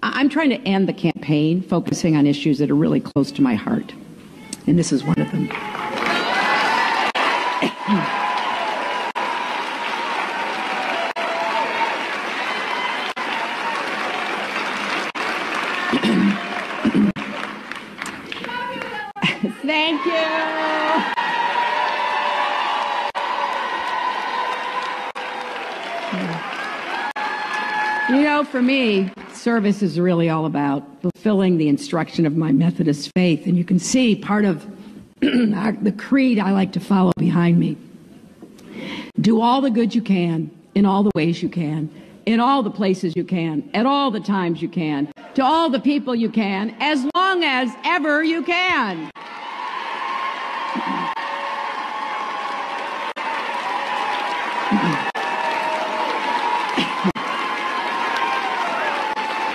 I'm trying to end the campaign focusing on issues that are really close to my heart, and this is one of them. Thank you. You know, for me, service is really all about fulfilling the instruction of my Methodist faith. And you can see part of the creed I like to follow behind me. Do all the good you can, in all the ways you can, in all the places you can, at all the times you can, to all the people you can, as long as ever you can.